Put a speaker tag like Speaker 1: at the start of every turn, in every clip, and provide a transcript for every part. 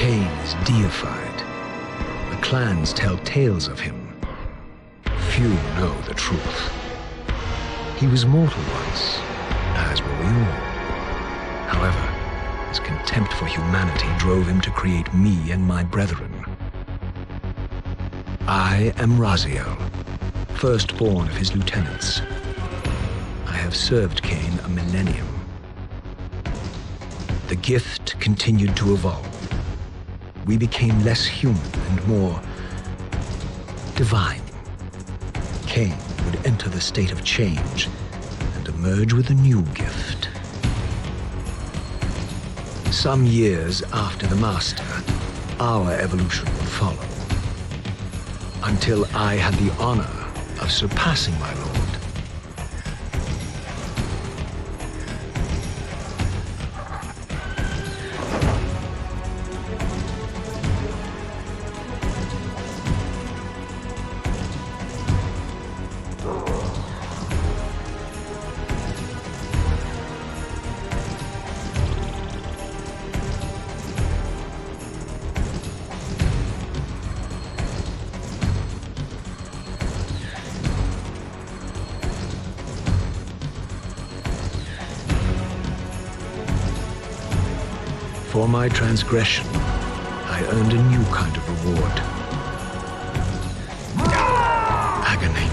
Speaker 1: Kain is deified. The clans tell tales of him. Few know the truth. He was mortal once, as were we all. However, his contempt for humanity drove him to create me and my brethren. I am Raziel, firstborn of his lieutenants. I have served Kain a millennium. The gift continued to evolve. We became less human and more divine. Kain would enter the state of change and emerge with a new gift. Some years after the Master, our evolution would follow, until I had the honor of surpassing my lord. For my transgression, I earned a new kind of reward. Agony.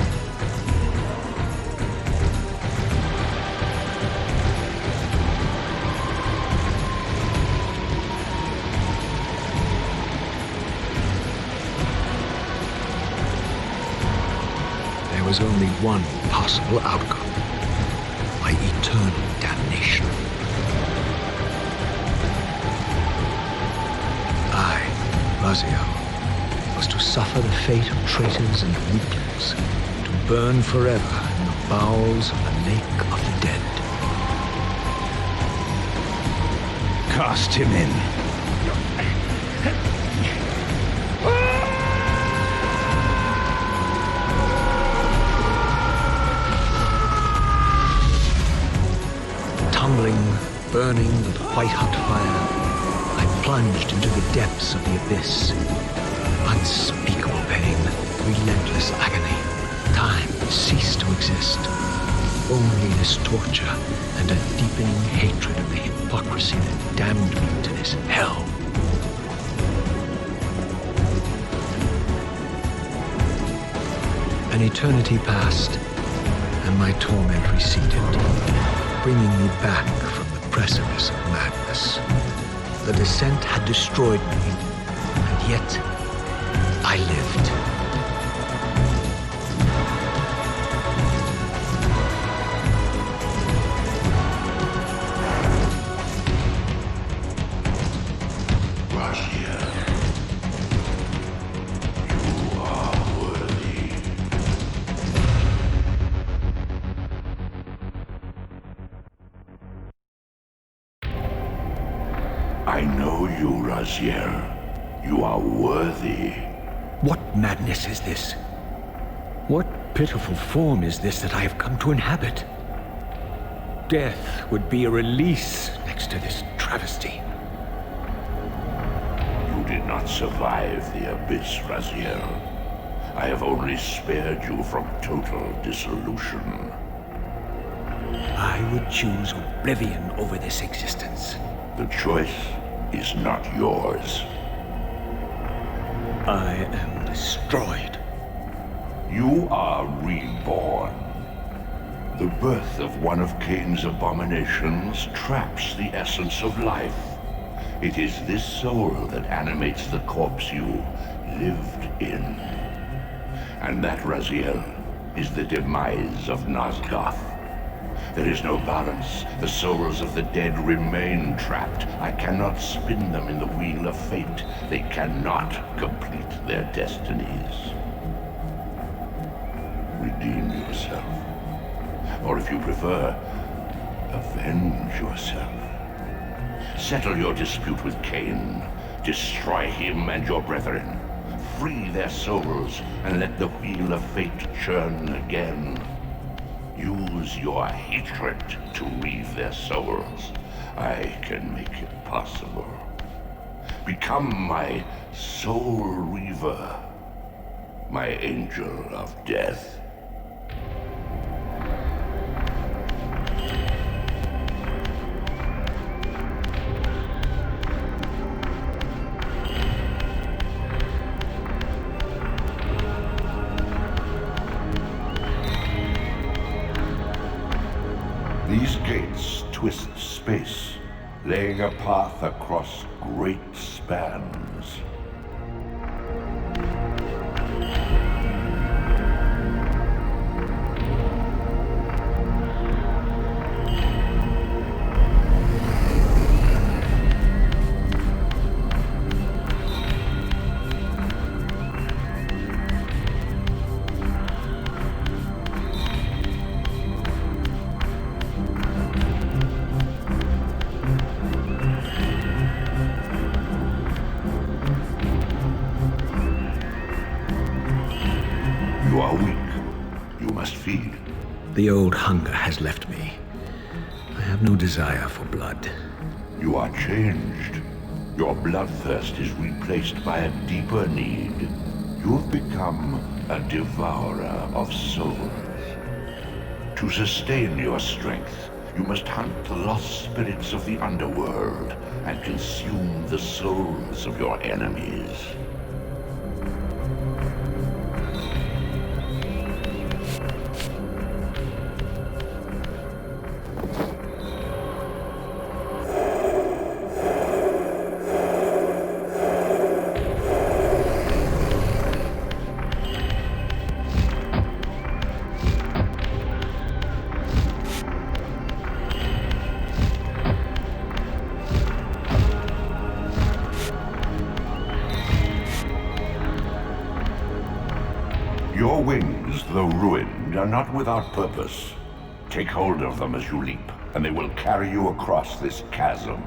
Speaker 1: There was only one possible outcome: my eternal damnation. Raziel was to suffer the fate of traitors and weaklings, to burn forever in the bowels of the lake of the dead.
Speaker 2: Cast him in.
Speaker 1: Tumbling, burning with white-hot fire, I plunged into the depths of the abyss. Unspeakable pain, relentless agony. Time ceased to exist. Only this torture and a deepening hatred of the hypocrisy that damned me to this hell. An eternity passed, and my torment receded, bringing me back from the precipice of madness. The descent had destroyed me, and yet I lived.
Speaker 3: Raziel, you are worthy. I know you, Raziel. You are worthy.
Speaker 1: What madness is this? What pitiful form is this that I have come to inhabit? Death would be a release next to this travesty.
Speaker 3: You did not survive the abyss, Raziel. I have only spared you from total dissolution.
Speaker 1: I would choose oblivion over this existence.
Speaker 3: The choice is not yours.
Speaker 1: I am destroyed.
Speaker 3: You are reborn. The birth of one of Kain's abominations traps the essence of life. It is this soul that animates the corpse you lived in. And that, Raziel, is the demise of Nosgoth. There is no balance. The souls of the dead remain trapped. I cannot spin them in the wheel of fate. They cannot complete their destinies. Redeem yourself. Or if you prefer, avenge yourself. Settle your dispute with Kain. Destroy him and your brethren. Free their souls and let the wheel of fate churn again. Use your hatred to weave their souls. I can make it possible. Become my soul Reaver, my angel of death. These gates twist space, laying a path across great spans. You are weak. You must feed.
Speaker 1: The old hunger has left me. I have no desire for blood.
Speaker 3: You are changed. Your bloodthirst is replaced by a deeper need. You have become a devourer of souls. To sustain your strength, you must hunt the lost spirits of the Underworld and consume the souls of your enemies. Your wings, though ruined, are not without purpose. Take hold of them as you leap, and they will carry you across this chasm.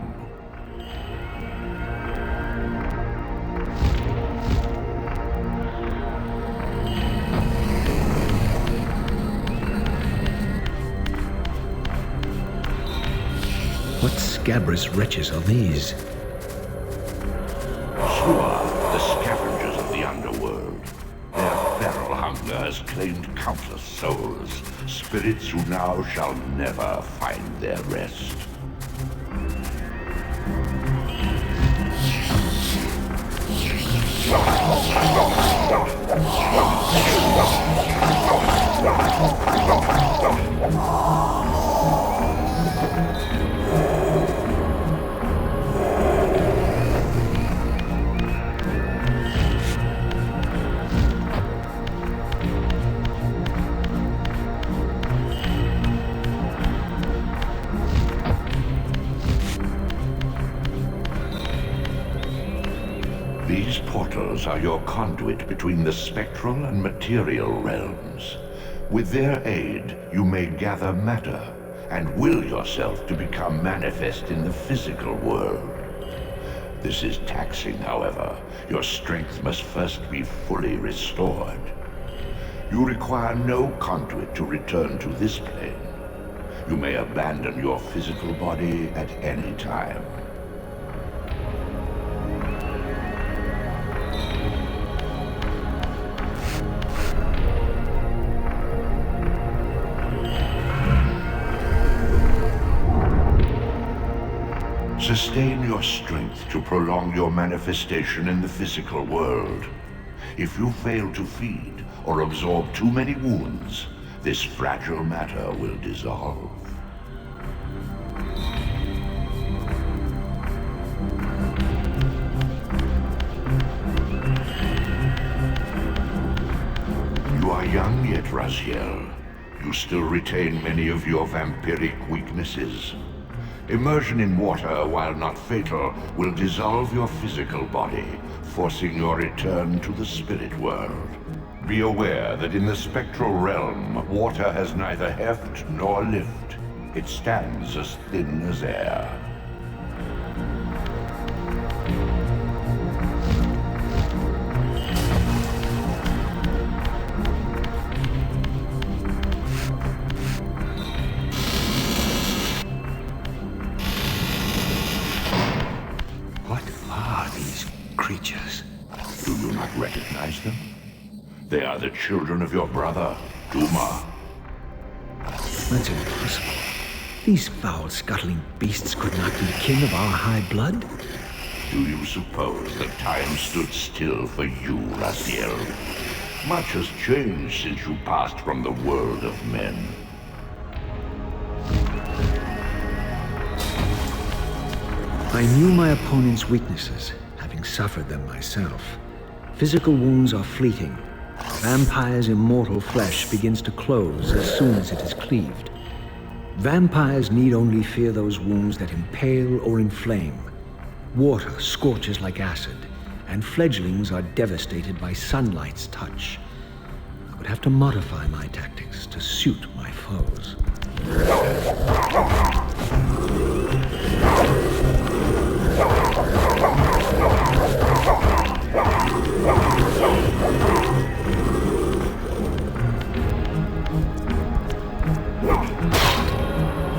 Speaker 1: What scabrous wretches are these?
Speaker 3: Sure, the scavengers of the Underworld. Their feral hunger has claimed countless souls, spirits who now shall never find their rest. These portals are your conduit between the spectral and material realms. With their aid, you may gather matter and will yourself to become manifest in the physical world. This is taxing, however. Your strength must first be fully restored. You require no conduit to return to this plane. You may abandon your physical body at any time. Sustain your strength to prolong your manifestation in the physical world. If you fail to feed or absorb too many wounds, this fragile matter will dissolve. You are young yet, Raziel. You still retain many of your vampiric weaknesses. Immersion in water, while not fatal, will dissolve your physical body, forcing your return to the spirit world. Be aware that in the spectral realm, water has neither heft nor lift. It stands as thin as air. They are the children of your brother, Duma.
Speaker 1: That's impossible. These foul, scuttling beasts could not be king of our high blood.
Speaker 3: Do you suppose that time stood still for you, Raziel? Much has changed since you passed from the world of men.
Speaker 1: I knew my opponent's weaknesses, having suffered them myself. Physical wounds are fleeting. Vampire's immortal flesh begins to close as soon as it is cleaved. Vampires need only fear those wounds that impale or inflame. Water scorches like acid, and fledglings are devastated by sunlight's touch. I would have to modify my tactics to suit my foes.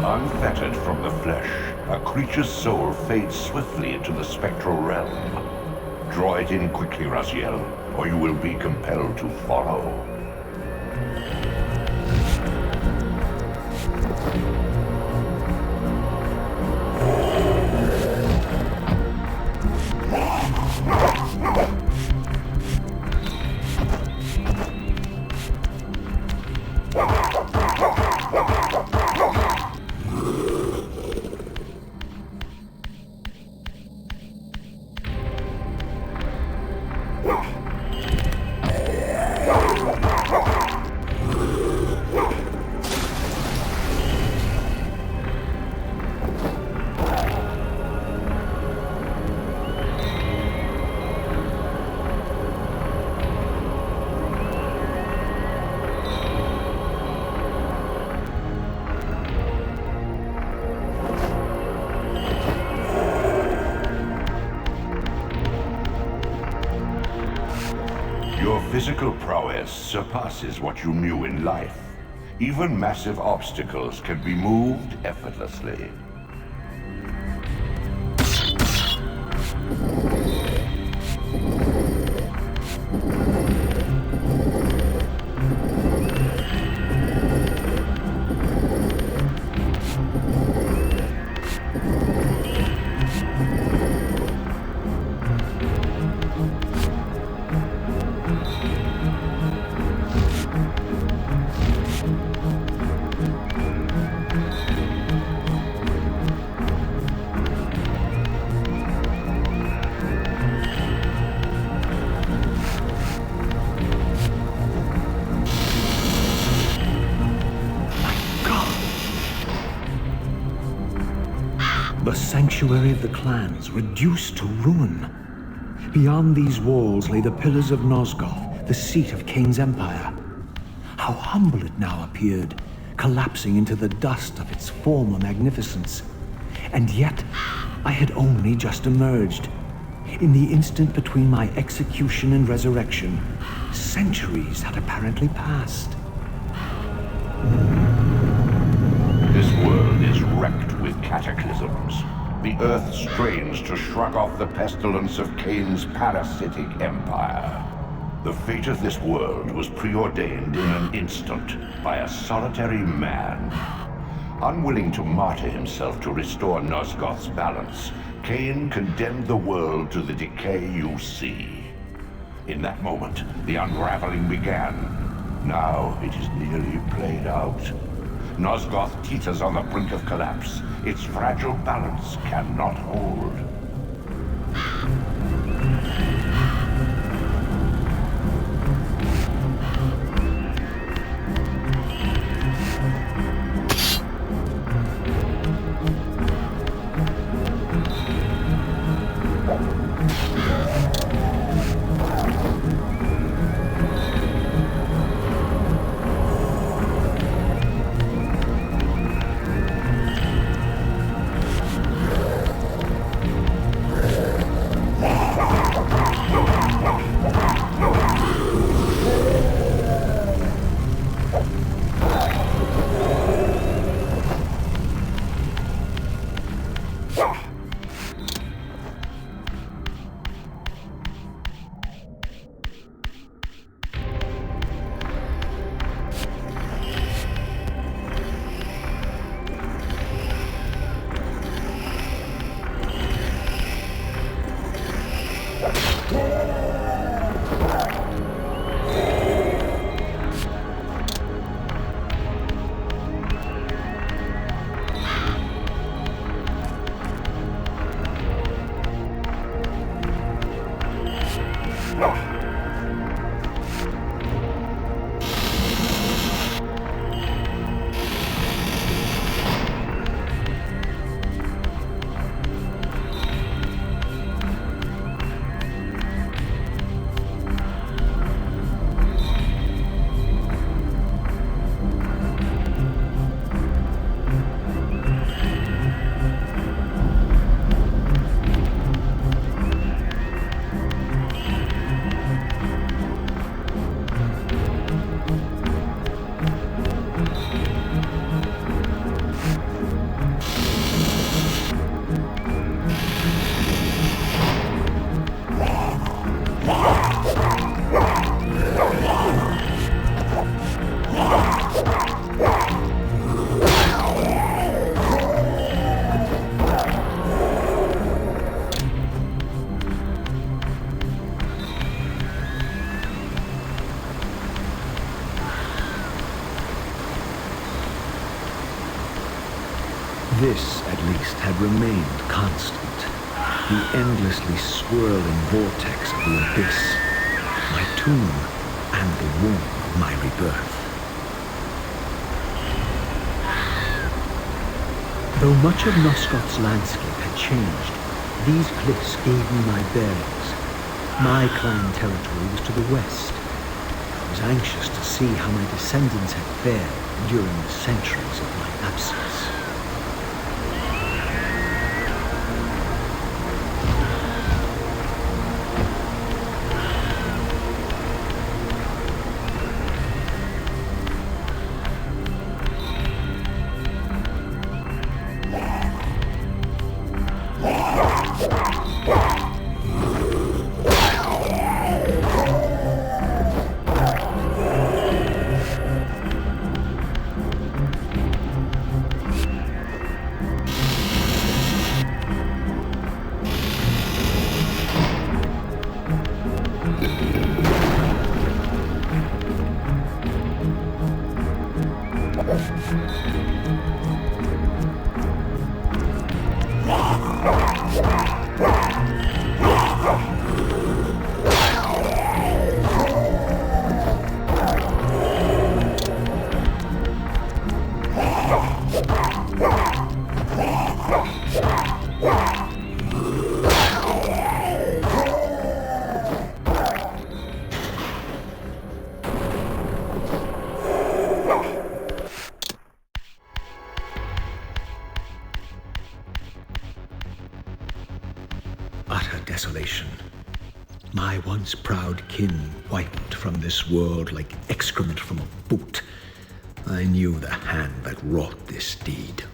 Speaker 3: Unfettered from the flesh, a creature's soul fades swiftly into the spectral realm. Draw it in quickly, Raziel, or you will be compelled to follow. Your physical prowess surpasses what you knew in life. Even massive obstacles can be moved effortlessly.
Speaker 1: The sanctuary of the clans reduced to ruin. Beyond these walls lay the pillars of Nosgoth, the seat of Kain's empire. How humble it now appeared, collapsing into the dust of its former magnificence. And yet, I had only just emerged. In the instant between my execution and resurrection, centuries had apparently passed.
Speaker 3: This world is wrecked with cataclysms. The earth strains to shrug off the pestilence of Kain's parasitic empire. The fate of this world was preordained in an instant by a solitary man. Unwilling to martyr himself to restore Nosgoth's balance, Kain condemned the world to the decay you see. In that moment, the unraveling began. Now it is nearly played out. Nosgoth teeters on the brink of collapse. Its fragile balance cannot hold.
Speaker 1: This, at least, had remained constant. The endlessly swirling vortex of the abyss. My tomb and the womb of my rebirth. Though much of Nosgoth's landscape had changed, these cliffs gave me my bearings. My clan territory was to the west. I was anxious to see how my descendants had fared during the centuries of my absence. Utter desolation. My once proud kin wiped from this world like excrement from a boot. I knew the hand that wrought this deed.